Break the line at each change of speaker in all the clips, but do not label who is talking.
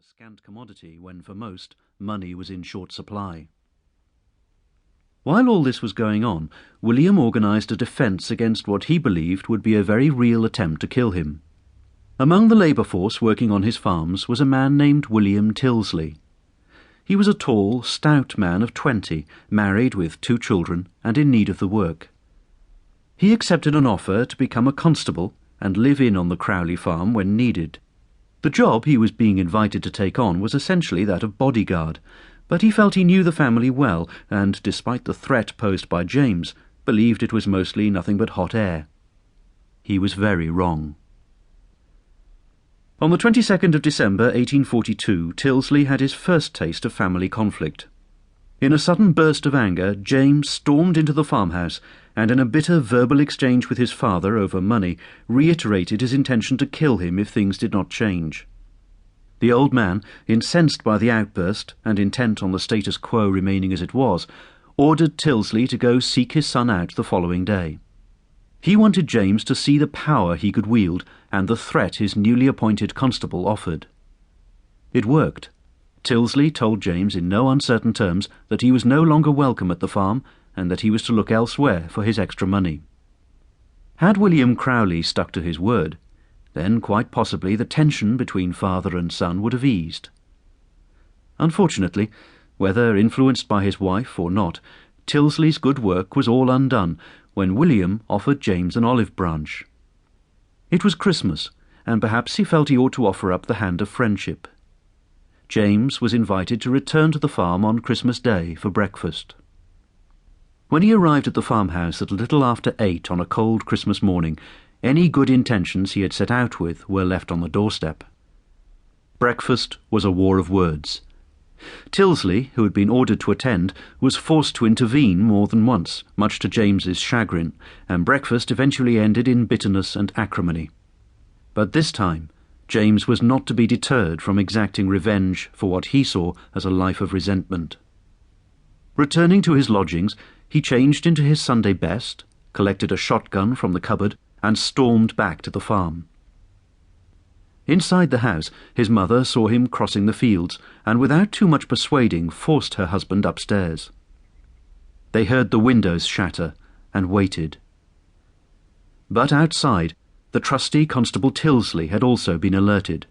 scant commodity when, for most, money was in short supply. While all this was going on, William organised a defence against what he believed would be a very real attempt to kill him. Among the labour force working on his farms was a man named William Tyldesley. He was a tall, stout man of 20, married with 2 children, and in need of the work. He accepted an offer to become a constable and live in on the Crowley farm when needed. The job he was being invited to take on was essentially that of bodyguard, but he felt he knew the family well and, despite the threat posed by James, believed it was mostly nothing but hot air. He was very wrong. On the 22nd of December 1842, Tyldesley had his first taste of family conflict. In a sudden burst of anger, James stormed into the farmhouse and, in a bitter verbal exchange with his father over money, reiterated his intention to kill him if things did not change. The old man, incensed by the outburst and intent on the status quo remaining as it was, ordered Tyldesley to go seek his son out the following day. He wanted James to see the power he could wield and the threat his newly appointed constable offered. It worked. Tyldesley told James in no uncertain terms that he was no longer welcome at the farm and that he was to look elsewhere for his extra money. Had William Crowley stuck to his word, then quite possibly the tension between father and son would have eased. Unfortunately, whether influenced by his wife or not, Tyldesley's good work was all undone when William offered James an olive branch. It was Christmas, and perhaps he felt he ought to offer up the hand of friendship. James was invited to return to the farm on Christmas Day for breakfast. When he arrived at the farmhouse at a little after 8 on a cold Christmas morning, any good intentions he had set out with were left on the doorstep. Breakfast was a war of words. Tyldesley, who had been ordered to attend, was forced to intervene more than once, much to James's chagrin, and breakfast eventually ended in bitterness and acrimony. But this time, James was not to be deterred from exacting revenge for what he saw as a life of resentment. Returning to his lodgings, he changed into his Sunday best, collected a shotgun from the cupboard, and stormed back to the farm. Inside the house, his mother saw him crossing the fields, and without too much persuading forced her husband upstairs. They heard the windows shatter, and waited. But outside, the trusty Constable Tyldesley had also been alerted.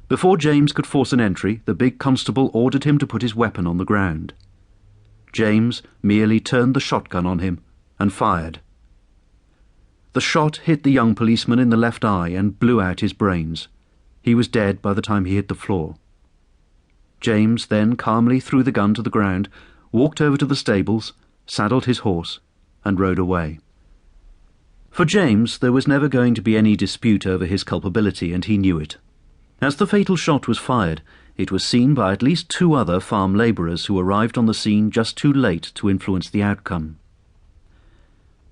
Before James could force an entry, the big constable ordered him to put his weapon on the ground. James merely turned the shotgun on him and fired. The shot hit the young policeman in the left eye and blew out his brains. He was dead by the time he hit the floor. James then calmly threw the gun to the ground, walked over to the stables, saddled his horse, and rode away. For James, there was never going to be any dispute over his culpability, and he knew it. As the fatal shot was fired, it was seen by at least 2 other farm labourers who arrived on the scene just too late to influence the outcome.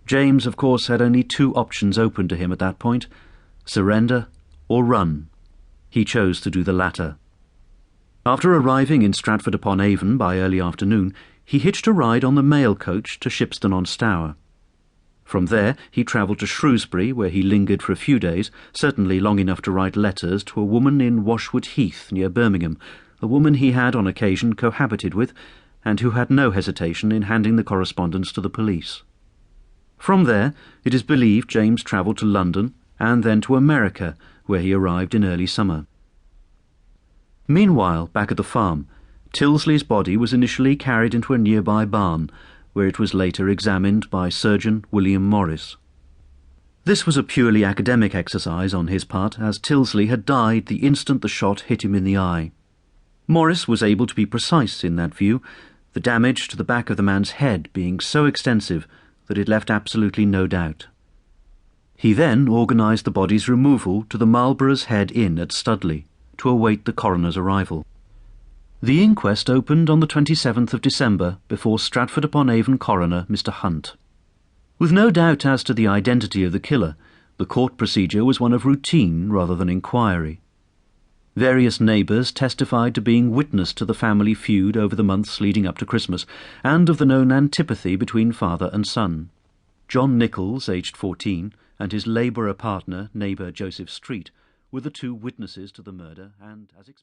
James, of course, had only 2 options open to him at that point: surrender or run. He chose to do the latter. After arriving in Stratford-upon-Avon by early afternoon, he hitched a ride on the mail coach to Shipston-on-Stour. From there he travelled to Shrewsbury, where he lingered for a few days, certainly long enough to write letters to a woman in Washwood Heath near Birmingham, a woman he had on occasion cohabited with, and who had no hesitation in handing the correspondence to the police. From there, it is believed James travelled to London and then to America, where he arrived in early summer. Meanwhile, back at the farm, Tyldesley's body was initially carried into a nearby barn, where it was later examined by Surgeon William Morris. This was a purely academic exercise on his part, as Tyldesley had died the instant the shot hit him in the eye. Morris was able to be precise in that view, the damage to the back of the man's head being so extensive that it left absolutely no doubt. He then organised the body's removal to the Marlborough's Head Inn at Studley, to await the coroner's arrival. The inquest opened on the 27th of December before Stratford-upon-Avon coroner Mr. Hunt. With no doubt as to the identity of the killer, the court procedure was one of routine rather than inquiry. Various neighbours testified to being witness to the family feud over the months leading up to Christmas, and of the known antipathy between father and son. John Nichols, aged 14, and his labourer partner, neighbour Joseph Street, were the 2 witnesses to the murder, and, as expected,